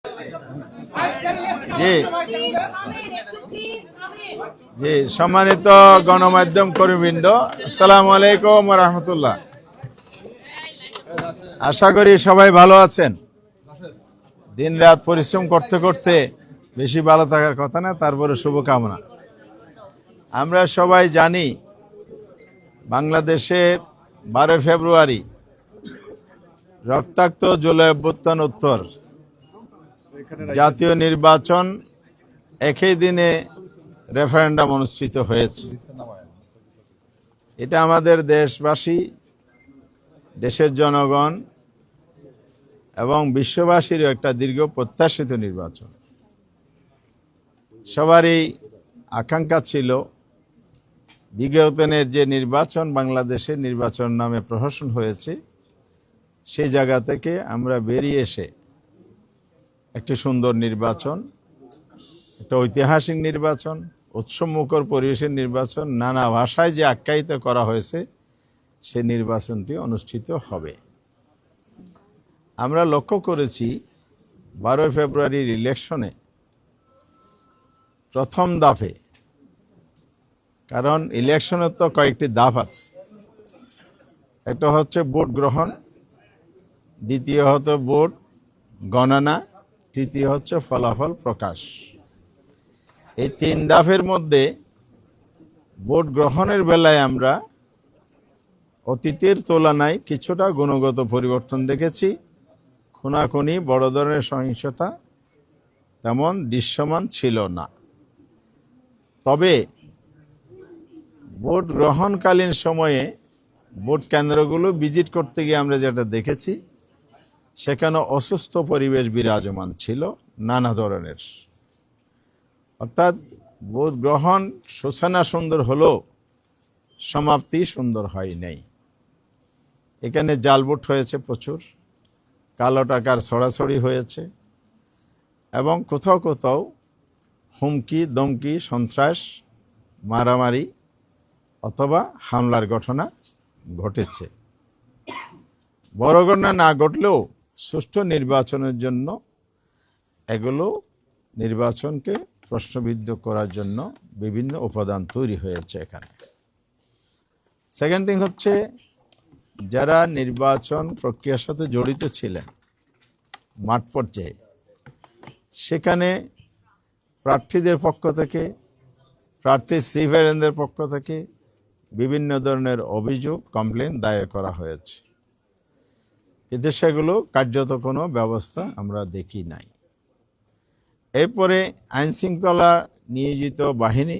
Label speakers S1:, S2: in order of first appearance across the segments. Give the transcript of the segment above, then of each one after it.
S1: জি জি, সম্মানিত গণমাধ্যম কর্মীবৃন্দ, আসসালামু আলাইকুম ওয়া রাহমাতুল্লাহ। আশা করি সবাই ভালো আছেন। দিন রাত পরিশ্রম করতে করতে বেশি ভালো থাকার কথা না, তারপরে শুভকামনা। আমরা সবাই জানি বাংলাদেশের 12 ফেব্রুয়ারি রক্তাক্ত জুলাই অভ্যুত্থান উত্তর জাতীয় নির্বাচন একই দিনে রেফারেন্ডাম অনুষ্ঠিত হয়েছে। এটা আমাদের দেশবাসী, দেশের জনগণ এবং বিশ্ববাসীরও একটা দীর্ঘ প্রত্যাশিত নির্বাচন। সবারই আকাঙ্ক্ষা ছিল বিগতনের যে নির্বাচন বাংলাদেশের নির্বাচন নামে প্রহসন হয়েছে, সেই জায়গা থেকে আমরা বেরিয়ে এসে একটি সুন্দর নির্বাচন, একটা ঐতিহাসিক নির্বাচন, উৎসবমুখর পরিবেশের নির্বাচন, নানা ভাষায় যে আখ্যায়িত করা হয়েছে, সে নির্বাচনটি অনুষ্ঠিত হবে। আমরা লক্ষ্য করেছি 12 ফেব্রুয়ারির ইলেকশনে প্রথম ধাপে, কারণ ইলেকশনের তো কয়েকটি ধাপ আছে, একটা হচ্ছে ভোট গ্রহণ, দ্বিতীয় হচ্ছে ভোট গণনা, তৃতীয় হচ্ছে ফলাফল প্রকাশ। এই 3 ধাপের মধ্যে ভোট গ্রহণের বেলায় আমরা অতীতের তুলনায় কিছুটা গুণগত পরিবর্তন দেখেছি। খুনাখুনি, বড় ধরনের সহিংসতা তেমন দৃশ্যমান ছিল না। তবে ভোট গ্রহণকালীন সময়ে ভোট কেন্দ্রগুলো ভিজিট করতে গিয়ে আমরা যেটা দেখেছি, সেখানে অসুস্থ পরিবেশ বিরাজমান ছিল নানা ধরনের। অর্থাৎ ভোট গ্রহণ সূচনা সুন্দর হলেও সমাপ্তি সুন্দর হয় নাই। এখানে জাল ভোট হয়েছে প্রচুর, কালো টাকার ছড়াছড়ি হয়েছে এবং কোথাও কোথাও হুমকি দমকি, সন্ত্রাস, মারামারি অথবা হামলার ঘটনা ঘটেছে। বড় ঘটনা না ঘটলেও সুষ্ঠু নির্বাচনের জন্য এগুলো নির্বাচনকে প্রশ্নবিদ্ধ করার জন্য বিভিন্ন উপাদান তৈরি হয়েছে এখানে। সেকেন্ড থিং হচ্ছে, যারা নির্বাচন প্রক্রিয়ার সাথে জড়িত ছিলেন মাঠ পর্যায়ে, সেখানে প্রার্থীদের পক্ষ থেকে, প্রার্থী সিভিলিয়ানদের পক্ষ থেকে বিভিন্ন ধরনের অভিযোগ, কমপ্লেন দায়ের করা হয়েছে, কিন্তু সেগুলো কার্যত কোনো ব্যবস্থা আমরা দেখি নাই। এরপরে আইনশৃঙ্খলা নিয়োজিত বাহিনী,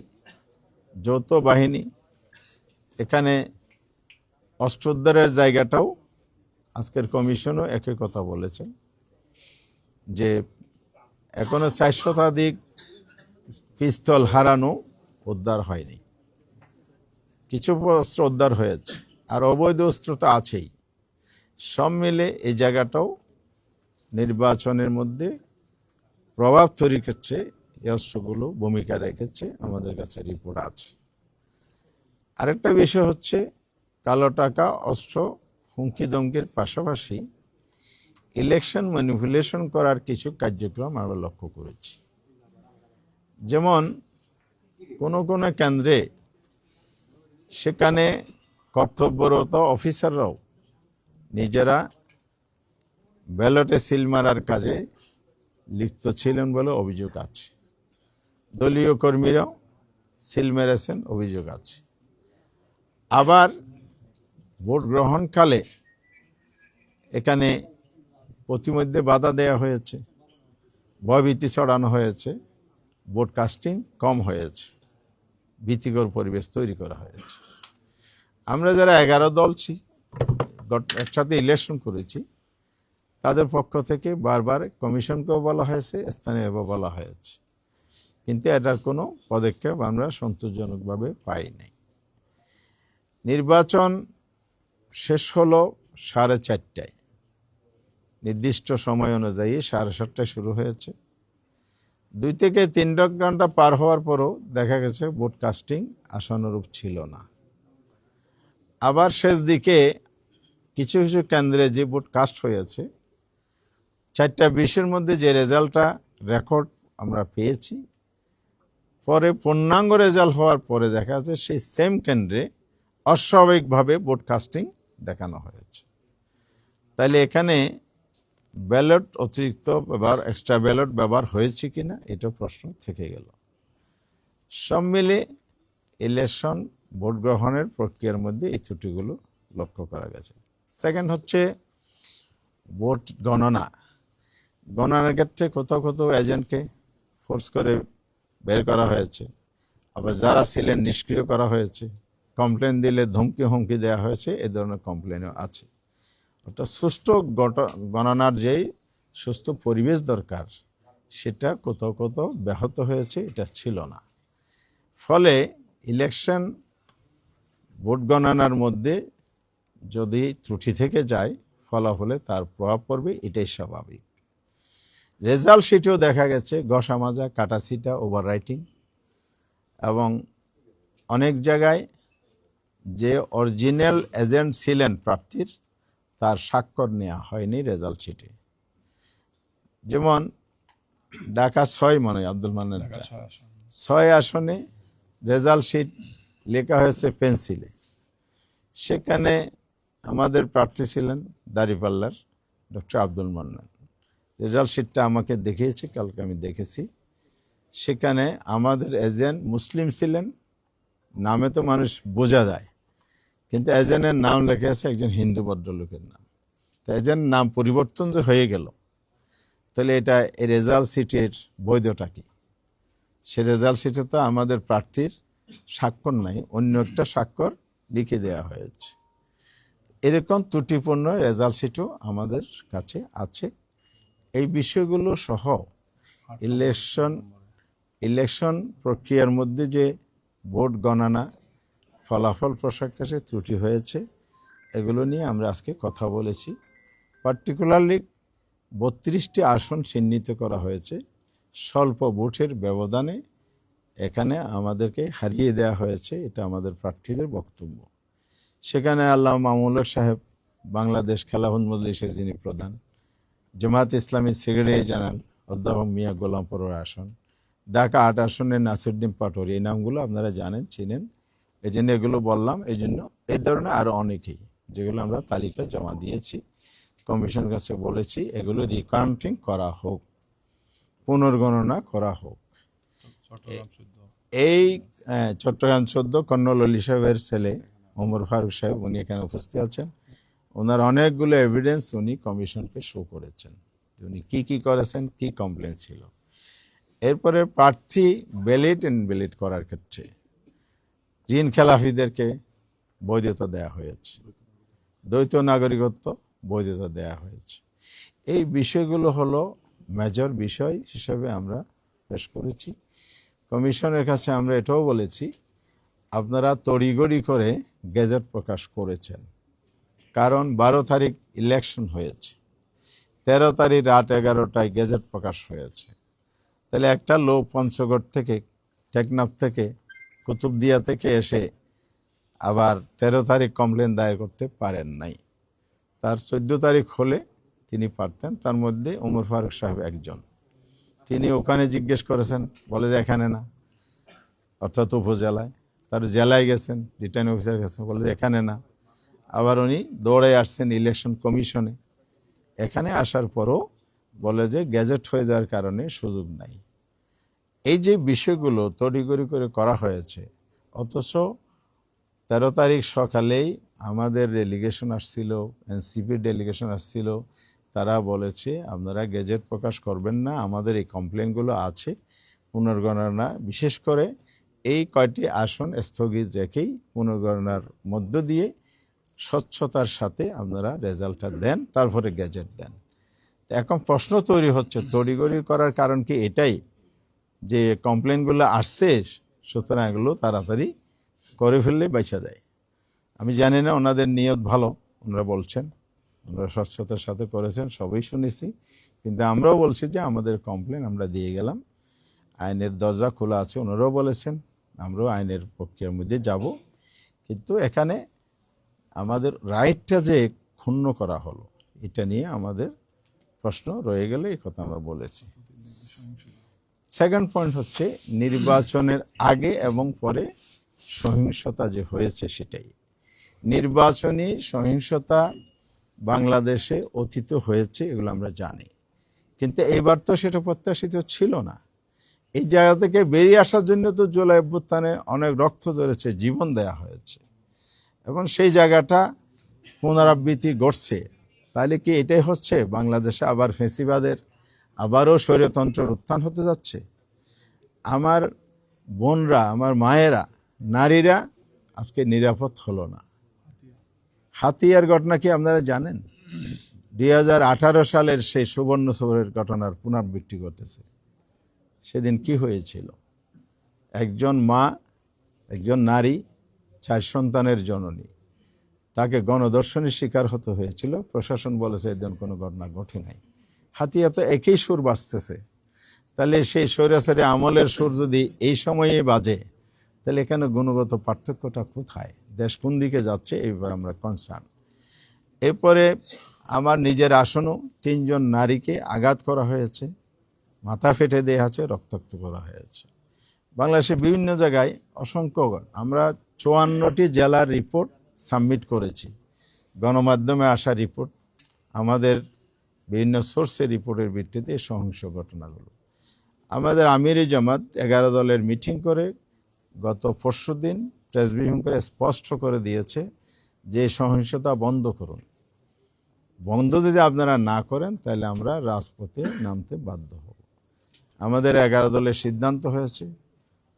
S1: যৌথ বাহিনী, এখানে অস্ত্র উদ্ধারের জায়গাটাও আজকের কমিশনও একই কথা বলেছেন যে এখনো 4 শতাধিক পিস্তল হারানো উদ্ধার হয়নি। কিছু অস্ত্র উদ্ধার হয়েছে, আর অবৈধ অস্ত্র তো আছেই। সব মিলে এই জায়গাটাও নির্বাচনের মধ্যে প্রভাব তৈরি করছে, এই অস্ত্রগুলো ভূমিকা রেখেছে, আমাদের কাছে রিপোর্ট আছে। আরেকটা বিষয় হচ্ছে, কালো টাকা, অস্ত্র, হুমকি দমকির পাশাপাশি ইলেকশন ম্যানিপুলেশন করার কিছু কার্যক্রম আমরা লক্ষ্য করেছি। যেমন কোনো কোনো কেন্দ্রে সেখানে কর্তব্যরত অফিসাররাও নিজেরা ব্যালটে সিল মারার কাজে লিপ্ত ছিলেন বলে অভিযোগ আছে। দলীয় কর্মীরাও সিল মেরেছেন, অভিযোগ আছে। আবার ভোট গ্রহণকালে এখানে প্রতিমধ্যে বাধা দেওয়া হয়েছে, ভয়ভীতি ছড়ানো হয়েছে, ভোট কাস্টিং কম হয়েছে, ভীতিকর পরিবেশ তৈরি করা হয়েছে। আমরা যারা 11 দল একসাথে ইলেকশন করেছি, তাদের পক্ষ থেকে বারবার কমিশনকেও বলা হয়েছে, স্থানীয়ভাবে বলা হয়েছে, কিন্তু এটার কোনো পদক্ষেপ আমরা সন্তোষজনকভাবে পাই নাই। নির্বাচন শেষ হলো 4:30টায়, নির্দিষ্ট সময় অনুযায়ী 7:30টায় শুরু হয়েছে। 2 থেকে 3 ঘন্টা পার হওয়ার পরও দেখা গেছে ভোট কাস্টিং আশানুরূপ ছিল না। আবার শেষ দিকে কিছু কিছু কেন্দ্রে যে ভোট কাস্ট হয়েছে, 4:20-এর মধ্যে যে রেজাল্টটা রেকর্ড আমরা পেয়েছি, পরে পূর্ণাঙ্গ রেজাল্ট হওয়ার পরে দেখা যাচ্ছে সেই সেম কেন্দ্রে অস্বাভাবিকভাবে ব্রডকাস্টিং দেখানো হয়েছে। তাইলে এখানে ব্যালট অতিরিক্ত ব্যবহার, এক্সট্রা ব্যালট ব্যবহার হয়েছে কিনা, এটা প্রশ্ন থেকে গেল। সব মিলে ইলেকশন ভোট গ্রহণের প্রক্রিয়ার মধ্যে এই ত্রুটিগুলো লক্ষ্য করা গেছে। সেকেন্ড হচ্ছে ভোট গণনা। গণনার ক্ষেত্রে কোথাও কোথাও এজেন্টকে ফোর্স করে বের করা হয়েছে, আবার যারা ছিলেন নিষ্ক্রিয় করা হয়েছে, কমপ্লেন দিলে ধমকি হুমকি দেওয়া হয়েছে, এ ধরনের কমপ্লেনও আছে। অর্থাৎ সুষ্ঠু গণনার যেই সুষ্ঠু পরিবেশ দরকার সেটা কোথাও কোথাও ব্যাহত হয়েছে, এটা ছিল না। ফলে ইলেকশন ভোট গণনার মধ্যে যদি ত্রুটি থেকে যায়, ফলাফলে তার প্রভাব পড়বে, এটাই স্বাভাবিক। রেজাল্ট শিটেও দেখা গেছে ঘষা মাজা, কাটাছিটা, ওভার রাইটিং, এবং অনেক জায়গায় যে অরিজিনাল এজেন্ট ছিলেন প্রার্থীর তার স্বাক্ষর নেওয়া হয়নি রেজাল্ট শিটে। যেমন ঢাকা 6 মনে হয় আব্দুল মান্নান 6 আসনে রেজাল্ট শিট লেখা হয়েছে পেন্সিলে। সেখানে আমাদের প্রার্থী ছিলেন দাঁড়িপাল্লার ডক্টর আব্দুল মান্নান। রেজাল্ট শিটটা আমাকে দেখিয়েছে, কালকে আমি দেখেছি। সেখানে আমাদের এজেন্ট মুসলিম ছিলেন, নামে তো মানুষ বোঝা যায়, কিন্তু এজেন্টের নাম লেখা আছে একজন হিন্দু ভদ্রলোকের নাম। তো এজেন্ট নাম পরিবর্তন যে হয়ে গেল, তাহলে এটা এই রেজাল্ট শিটের বৈধতা কি? সে রেজাল্ট শিটে তো আমাদের প্রার্থীর স্বাক্ষর নাই, অন্য একটা স্বাক্ষর লিখে দেওয়া হয়েছে। এরকম ত্রুটিপূর্ণ রেজাল্ট শিটও আমাদের কাছে আছে। এই বিষয়গুলো সহ ইলেকশন প্রক্রিয়ার মধ্যে যে ভোট গণনা ফলাফল প্রকাশে ত্রুটি হয়েছে, এগুলো নিয়ে আমরা আজকে কথা বলেছি। পার্টিকুলারলি 32টি আসন চিহ্নিত করা হয়েছে স্বল্প ভোটের ব্যবধানে, এখানে আমাদেরকে হারিয়ে দেওয়া হয়েছে, এটা আমাদের প্রার্থীদের বক্তব্য। সেখানে আল্লাহ মামুনুল হক সাহেব, বাংলাদেশ খেলাফত মজলিসের যিনি প্রধান, জামায়াত ইসলামী সেক্রেটারি জেনারেল অধ্যাপক মিয়া গোলাম পরোয়ার আসন, ঢাকা 8 আসনের নাসিরউদ্দিন পাটোয়ারি, এই নামগুলো আপনারা জানেন, চিনেন, এই জন্য এগুলো বললাম। এই জন্য এই ধরনের আরও অনেকেই, যেগুলো আমরা তালিকা জমা দিয়েছি, কমিশনের কাছে বলেছি এগুলো রিকাউন্টিং করা হোক, পুনর্গণনা করা হোক। এই চট্টগ্রাম 14 কর্নল অলি সাহেবের ছেলে ওমর ফারুক সাহেব, উনি এখানে উপস্থিত আছেন। ওনার অনেকগুলো এভিডেন্স উনি কমিশনকে শো করেছেন, উনি কি করেছেন, কি কমপ্লেন ছিল। এরপরে প্রার্থী ব্যালেট করার ক্ষেত্রে ঋণ খেলাফিদেরকে বৈধতা দেওয়া হয়েছে, দ্বৈত নাগরিকত্ব বৈধতা দেওয়া হয়েছে। এই বিষয়গুলো হলো মেজর বিষয় হিসেবে আমরা পেশ করেছি। কমিশনের কাছে আমরা এটাও বলেছি, আপনারা তড়িঘড়ি করে গেজেট প্রকাশ করেছেন, কারণ 12 তারিখ ইলেকশন হয়েছে, 13 তারিখ রাত 11টায় গেজেট প্রকাশ হয়েছে। তাহলে একটা লোক পঞ্চগড় থেকে, টেকনাফ থেকে, কুতুবদিয়া থেকে এসে আবার 13 তারিখ কমপ্লেন দায়ের করতে পারেন নাই। তার 14 তারিখ হলে তিনি পারতেন। তার মধ্যে ওমর ফারুক সাহেব একজন, তিনি ওখানে জিজ্ঞেস করেছেন, বলে যে এখানে না, অর্থাৎ উপজেলায়। তার জেলায় গেছেন, রিটার্নিং অফিসার গেছেন, বলে যে এখানে না। আবার উনি দৌড়ে আসছেন ইলেকশন কমিশনে, এখানে আসার পরও বলে যে গ্যাজেট হয়ে যাওয়ার কারণে সুযোগ নাই। এই যে বিষয়গুলো তড়িঘড়ি করে করা হয়েছে, অথচ 13 তারিখ সকালেই আমাদের ডেলিগেশন আসছিল, এনসিপির ডেলিগেশন আসছিল, তারা বলেছে আপনারা গেজেট প্রকাশ করবেন না, আমাদের এই কমপ্লেনগুলো আছে, পুনর্গণনা, বিশেষ করে এই কয়টি আসন স্থগিত রেখেই পুনর্গণনার মধ্য দিয়ে স্বচ্ছতার সাথে আপনারা রেজাল্টটা দেন, তারপরে গেজেট দেন। এখন প্রশ্ন তৈরি হচ্ছে, তড়িঘড়ি করার কারণ কি এটাই যে কমপ্লেনগুলো আসছে, সুতরাং এগুলো তাড়াতাড়ি করে ফেললে বেঁচে যায়? আমি জানি না, ওনাদের নিয়ত ভালো, ওনারা বলছেন, ওনারা স্বচ্ছতার সাথে করেছেন, সবই শুনেছি, কিন্তু আমরাও বলছি যে আমাদের কমপ্লেন আমরা দিয়ে গেলাম, আইনের দরজা খোলা আছে, ওনারাও বলেছেন, আমরাও আইনের প্রক্রিয়ার মধ্যে যাব। কিন্তু এখানে আমাদের রাইটটা যে ক্ষুণ্ণ করা হলো, এটা নিয়ে আমাদের প্রশ্ন রয়ে গেলে এই কথা আমরা বলেছি। সেকেন্ড পয়েন্ট হচ্ছে নির্বাচনের আগে এবং পরে সহিংসতা যে হয়েছে সেটাই। নির্বাচনী সহিংসতা বাংলাদেশে অতীত হয়েছে, এগুলো আমরা জানি, কিন্তু এইবার তো সেটা প্রত্যাশিত ছিল না। এই জায়গা থেকে বেরিয়ে আসার জন্য তো জুলাই অভ্যুত্থানে অনেক রক্ত ঝরেছে, জীবন দেয়া হয়েছে, এবং সেই জায়গাটা পুনরাবৃত্তি ঘটছে। তাহলে কি এটাই হচ্ছে বাংলাদেশে আবার ফ্যাসিবাদের আবারও স্বৈরতন্ত্রের উত্থান হতে যাচ্ছে? আমার বোনরা, আমার মায়েরা, নারীরা আজকে নিরাপদ হলো না। হাতিয়ার ঘটনা কি আপনারা জানেন? 2018 সালের সেই সুবর্ণ সৌরের ঘটনার পুনরাবৃত্তি ঘটেছে। সেদিন কি হয়েছিল? একজন মা, একজন নারী, 4 সন্তানের জননী, তাকে গণধর্ষণের শিকার হতে হয়েছিল। প্রশাসন বলেছে এদিন কোনো ঘটনা ঘটে নাই। হাতিয়া তো একই সুর বাজতেছে। তাহলে সেই স্বৈরাচারী আমলের সুর যদি এই সময়ে বাজে, তাহলে এখানে গুণগত পার্থক্যটা কোথায়? দেশ কোন দিকে যাচ্ছে এই ব্যাপারে আমরা কনসার্ন। এরপরে আমার নিজের আসনও 3 জন নারীকে আঘাত করা হয়েছে, মাথা ফেটে দেওয়া আছে, রক্তাক্ত করা হয়েছে। বাংলাদেশে বিভিন্ন জায়গায় অসংখ্য, আমরা 54টি জেলার রিপোর্ট সাবমিট করেছি, গণমাধ্যমে আসা রিপোর্ট, আমাদের বিভিন্ন সোর্সের রিপোর্টের ভিত্তিতে এই সহিংস ঘটনাগুলো। আমাদের আমিরি জামাত 11 দলের মিটিং করে গত পরশুদিন প্রেস ব্রিফিং করে স্পষ্ট করে দিয়েছে যে সহিংসতা বন্ধ করুন। বন্ধ যদি আপনারা না করেন তাহলে আমরা রাজপথে নামতে বাধ্য হব। আমাদের 11 দলের সিদ্ধান্ত হয়েছে,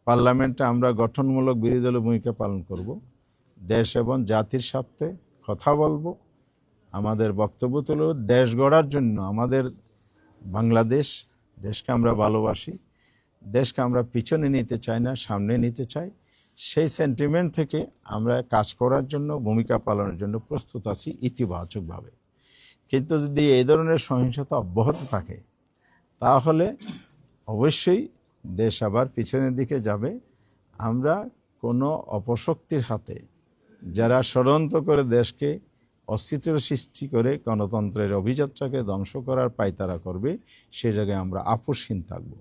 S1: পার্লামেন্টে আমরা গঠনমূলক বিরোধী দলের ভূমিকা পালন করব, দেশ এবং জাতির স্বার্থে কথা বলবো, আমাদের বক্তব্য তুলব। দেশ গড়ার জন্য আমাদের বাংলাদেশ, দেশকে আমরা ভালোবাসি, দেশকে আমরা পিছনে নিতে চাই না, সামনে নিতে চাই। সেই সেন্টিমেন্ট থেকে আমরা কাজ করার জন্য, ভূমিকা পালনের জন্য প্রস্তুত আছি ইতিবাচকভাবে। কিন্তু যদি এই ধরনের সহিংসতা অব্যাহত থাকে তাহলে অবশ্যই দেশ আবার পিছনের দিকে যাবে। আমরা কোনো অপশক্তির হাতে, যারা ষড়যন্ত্র করে দেশকে অস্থিতির সৃষ্টি করে গণতন্ত্রের অভিযাত্রাকে ধ্বংস করার পায়তারা করবে, সে জায়গায় আমরা আপোষহীন থাকব।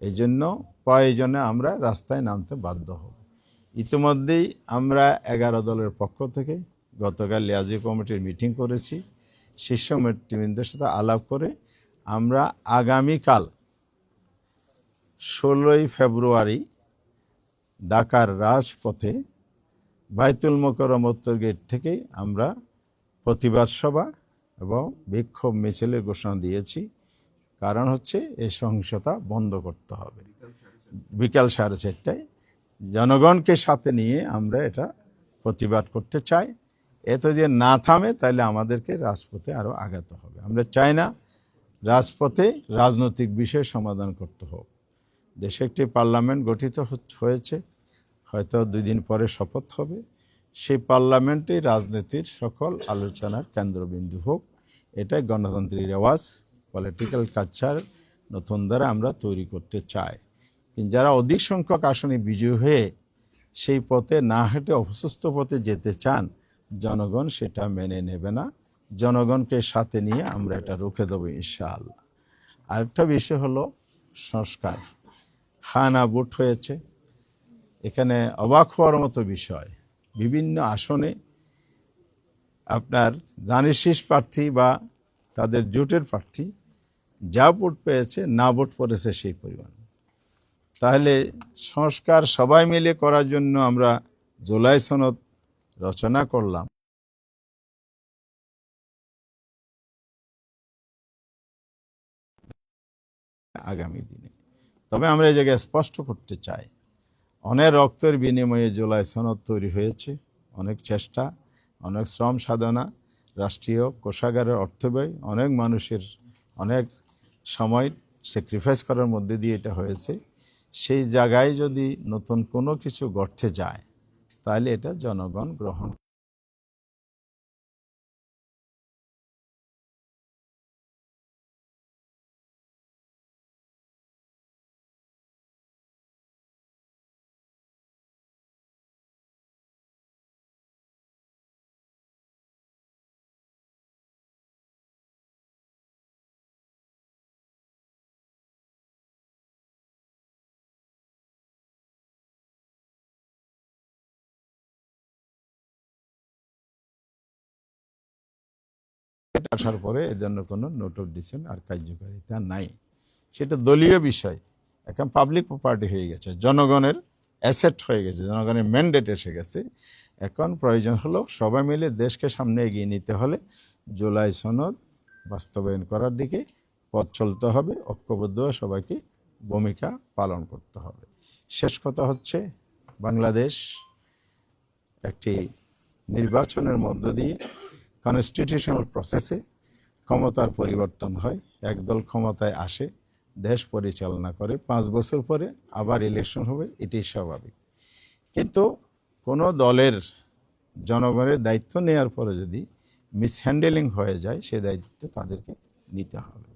S1: এই জন্য প্রয়োজনে আমরা রাস্তায় নামতে বাধ্য হব। ইতিমধ্যেই আমরা 11 দলের পক্ষ থেকে গতকাল লিয়াজি কমিটির মিটিং করেছি। শীর্ষ নেতৃবৃন্দের সাথে আলাপ করে আমরা আগামীকাল 16ই ফেব্রুয়ারি ঢাকার রাজপথে বাইতুল মোকাররম উত্তর গেট থেকে আমরা প্রতিবাদ সভা এবং বিক্ষোভ মিছিলের ঘোষণা দিয়েছি। কারণ হচ্ছে এই সহিংসতা বন্ধ করতে হবে। বিকাল 4:30টায় জনগণকে সাথে নিয়ে আমরা এটা প্রতিবাদ করতে চাই। এত যে না থামে তাহলে আমাদেরকে রাজপথে আরও আগাতে হবে। আমরা চাই না রাজপথে রাজনৈতিক বিষয় সমাধান করতে হোক। দেশে একটি পার্লামেন্ট গঠিত হয়েছে, হয়তো 2 দিন পরে শপথ হবে। সেই পার্লামেন্টে রাজনীতির সকল আলোচনার কেন্দ্রবিন্দু হোক, এটাই গণতান্ত্রিক রেওয়াজ, পলিটিক্যাল কালচার নতুন দ্বারা আমরা তৈরি করতে চাই। কিন্তু যারা অধিক সংখ্যক আসনে বিজয়ী হয়ে সেই পথে না হেঁটে অসুস্থ পথে যেতে চান, জনগণ সেটা মেনে নেবে না। জনগণকে সাথে নিয়ে আমরা এটা রুখে দেবো ইনশাআল্লাহ। আরেকটা বিষয় হলো সংস্কার। খানা ভোট হয়েছে, এখানে অবাক হওয়ার মতো বিষয়, বিভিন্ন আসনে আপনার ধানের শীষ প্রার্থী বা তাদের জোটের প্রার্থী যা ভোট পেয়েছে, না ভোট পড়েছে সেই পরিমাণ। তাহলে সংস্কার সবাই মিলে করার জন্য আমরা জুলাই সনদ রচনা করলাম, আগামী দিনে। তবে আমরা এই জায়গায় স্পষ্ট করতে চাই, অনেক রক্তের বিনিময়ে জুলাই সনদ তৈরি হয়েছে, অনেক চেষ্টা, অনেক শ্রম সাধনা, রাষ্ট্রীয় কোষাগারের অর্থ ব্যয়, অনেক মানুষের অনেক সময় স্যাক্রিফাইস করার মধ্যে দিয়ে এটা হয়েছে। সেই জায়গায় যদি নতুন কোনো কিছু গড়তে যায় তাহলে এটা জনগণ গ্রহণ এটা আসার পরে এর জন্য কোনো নোট অফ ডিসেন্ট আর কার্যকারিতা নাই। সেটা দলীয় বিষয়, এখন পাবলিক প্রপার্টি হয়ে গেছে, জনগণের অ্যাসেট হয়ে গেছে, জনগণের ম্যান্ডেট এসে গেছে। এখন প্রয়োজন হলো সবাই মিলে দেশকে সামনে এগিয়ে নিতে হলে জুলাই সনদ বাস্তবায়ন করার দিকে পথ চলতে হবে, ঐক্যবদ্ধ হয়ে সবাইকে ভূমিকা পালন করতে হবে। শেষ কথা হচ্ছে, বাংলাদেশ একটি নির্বাচনের মধ্য দিয়ে কনস্টিটিউশনাল প্রসেসে ক্ষমতার পরিবর্তন হয়, একদল ক্ষমতায় আসে, দেশ পরিচালনা করে, 5 বছর পরে আবার ইলেকশন হবে, এটাই স্বাভাবিক। কিন্তু কোনো দলের জনগণের দায়িত্ব নেওয়ার পরে যদি মিসহ্যান্ডেলিং হয়ে যায়, সে দায়িত্ব তাদেরকে নিতে হবে।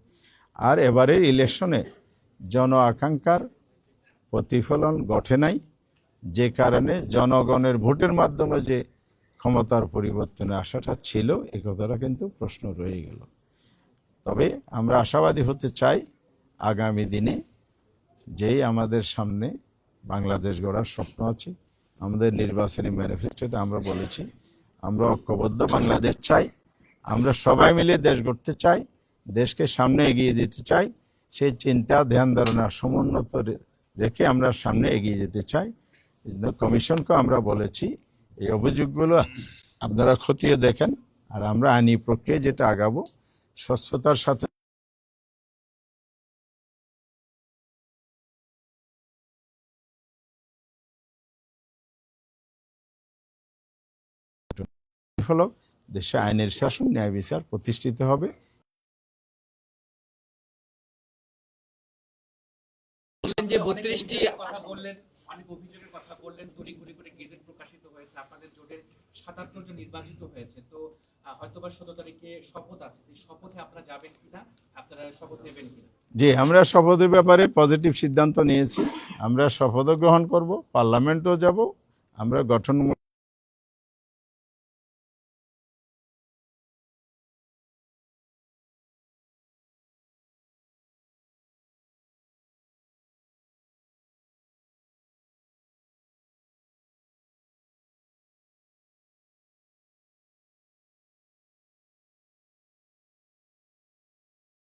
S1: আর এবারের ইলেকশনে জন আকাঙ্ক্ষার প্রতিফলন ঘটে নাই, যে কারণে জনগণের ভোটের মাধ্যমে যে ক্ষমতার পরিবর্তনে আশাটা ছিল, এই কথাটা কিন্তু প্রশ্ন রয়ে গেল। তবে আমরা আশাবাদী হতে চাই, আগামী দিনে যেই আমাদের সামনে বাংলাদেশ গড়ার স্বপ্ন আছে, আমাদের নির্বাচনী ম্যানিফেস্টোতে আমরা বলেছি আমরা ঐক্যবদ্ধ বাংলাদেশ চাই, আমরা সবাই মিলে দেশ গড়তে চাই, দেশকে সামনে এগিয়ে যেতে চাই। সেই চিন্তা ধ্যান ধারণা সমুন্নত রেখে আমরা সামনে এগিয়ে যেতে চাই। কমিশনকে আমরা বলেছি এই অভিযোগগুলো আপনারা খতিয়ে দেখেন, আর আমরা আইনি প্রক্রিয়া যেটা আগাবো স্বচ্ছতার সাথে ফলক দেশে আইনের শাসন, ন্যায় বিচার প্রতিষ্ঠিত হবে।
S2: যে 32টি কথা বললেন, অনেক অভিযোগের কথা বললেন, তড়িঘড়ি করে গেজেট প্রকাশিত হয়েছে, আপনাদের জোটের 77 জন নির্বাচিত হয়েছে, তো হয়তোবা 17 তারিখে শপথ আছে, এই শপথে আপনারা যাবেন কিনা, আপনারা শপথ নেবেন কিনা?
S1: জি, আমরা শপথের ব্যাপারে পজিটিভ সিদ্ধান্ত নিয়েছি, আমরা শপথও গ্রহণ করব, পার্লামেন্টও যাব, আমরা গঠন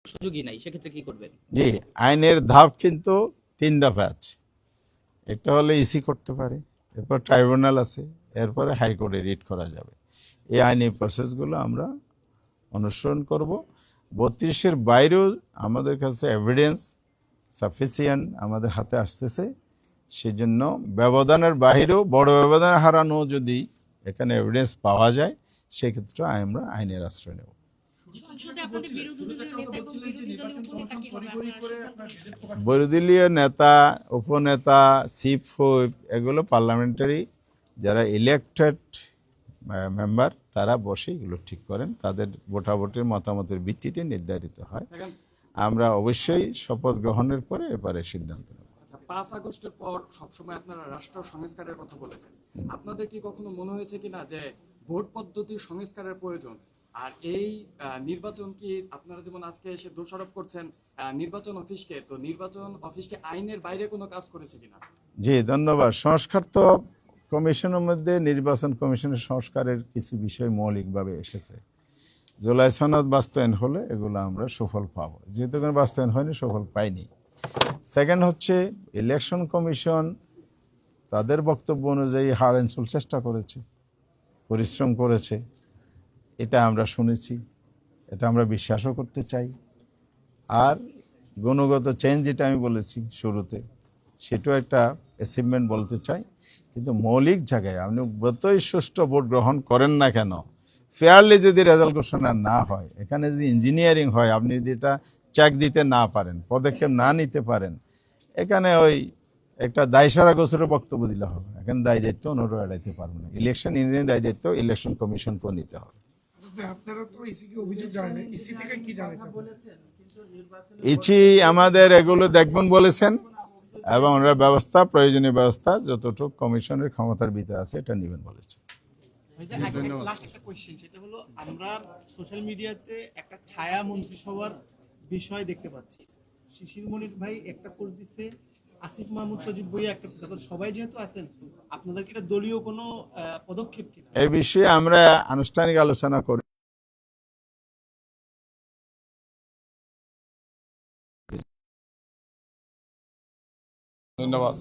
S2: সুযোগই নাই, সেক্ষেত্রে কি করবেন?
S1: জি, আইনের ধাপ কিন্তু 3 দফা আছে। একটা হলে ইসি করতে পারে, এরপর ট্রাইব্যুনাল আছে, এরপরে হাইকোর্টে রিট করা যাবে। এই আইনি প্রসেসগুলো আমরা অনুসরণ করব। 32-এর বাইরেও আমাদের কাছে এভিডেন্স সাফিসিয়েন্ট আমাদের হাতে আসতেছে, সেজন্য ব্যবধানের বাহিরেও বড় ব্যবধান হারানো যদি এখানে এভিডেন্স পাওয়া যায়, সেক্ষেত্রে আমরা আইনের আশ্রয় নেব। বিরোধী নেতা, উপনেতা, চিফ হুইপ, এগুলো পার্লামেন্টারি যারা ইলেকটেড মেম্বার, তারা বসে এগুলো ঠিক করেন, তাদের ভোটাভোটের মতামতের ভিত্তিতে নির্ধারিত হয়। আমরা অবশ্যই শপথ গ্রহণের পরে এবারে সিদ্ধান্ত নেব।
S3: 5 আগস্টের পর সবসময় আপনারা রাষ্ট্র সংস্কারের কথা বলেছেন, আপনাদের কি কখনো মনে হয়েছে কিনা যে ভোট পদ্ধতির সংস্কারের প্রয়োজন? আর এই নির্বাচন কি আপনারা যেমন আজকে এসে দোষারোপ করছেন নির্বাচন অফিসকে, তো নির্বাচন অফিসকে আইনের বাইরে কোনো কাজ করেছে কিনা?
S1: জি, ধন্যবাদ। সংস্কার তো কমিশনের মধ্যে নির্বাচন কমিশনের সংস্কারের কিছু বিষয় মৌলিকভাবে এসেছে। জুলাই সনদ বাস্তবায়ন হলে এগুলো আমরা সুফল পাবো, যেহেতু কোনো বাস্তবায়ন হয়নি, সুফল পাইনি। সেকেন্ড হচ্ছে ইলেকশন কমিশন তাদের বক্তব্য অনুযায়ী হাড় এনসুল চেষ্টা করেছে, পরিশ্রম করেছে, এটা আমরা শুনেছি, এটা আমরা বিশ্বাসও করতে চাই। আর গুণগত চেঞ্জ যেটা আমি বলেছি শুরুতে, সেটাও একটা অ্যাচিভমেন্ট বলতে চাই। কিন্তু মৌলিক জায়গায় আপনি যতই সুষ্ঠু ভোট গ্রহণ করেন না কেন, ফেয়ারলি যদি রেজাল্ট ঘোষণা না হয়, এখানে যদি ইঞ্জিনিয়ারিং হয়, আপনি যদি এটা চেক দিতে না পারেন, পদক্ষেপ না নিতে পারেন, এখানে ওই একটা দায়সারা গোছরের বক্তব্য দিলে হবে। এখানে দায় দায়িত্ব অন্যরা এড়াইতে পারবে না। ইলেকশন ইঞ্জিনিয়ারিং দায় দায়িত্ব ইলেকশন কমিশনকেও নিতে হবে। ইসি আমাদের এগুলো দেখবেন বলেছেন, এবং ওনারা প্রয়োজনীয় ব্যবস্থা যতটুকু কমিশনের ক্ষমতার ভিতরে আছে এটা নেবেন বলেছেন।
S4: আমরা সোশ্যাল মিডিয়াতে একটা ছায়া মন্ত্রিসভার বিষয় দেখতে পাচ্ছি। শিশির মনির ভাই একটা পোস্ট দিচ্ছে, আসিফ মাহমুদ, সজীব ভুঁইয়া একটা, সবাই যেহেতু আছেন, আপনাদের কি এটা দলীয় কোনো পদক্ষেপ কিনা?
S1: এই বিষয়ে আমরা আনুষ্ঠানিক আলোচনা করি।
S5: ধন্যবাদ।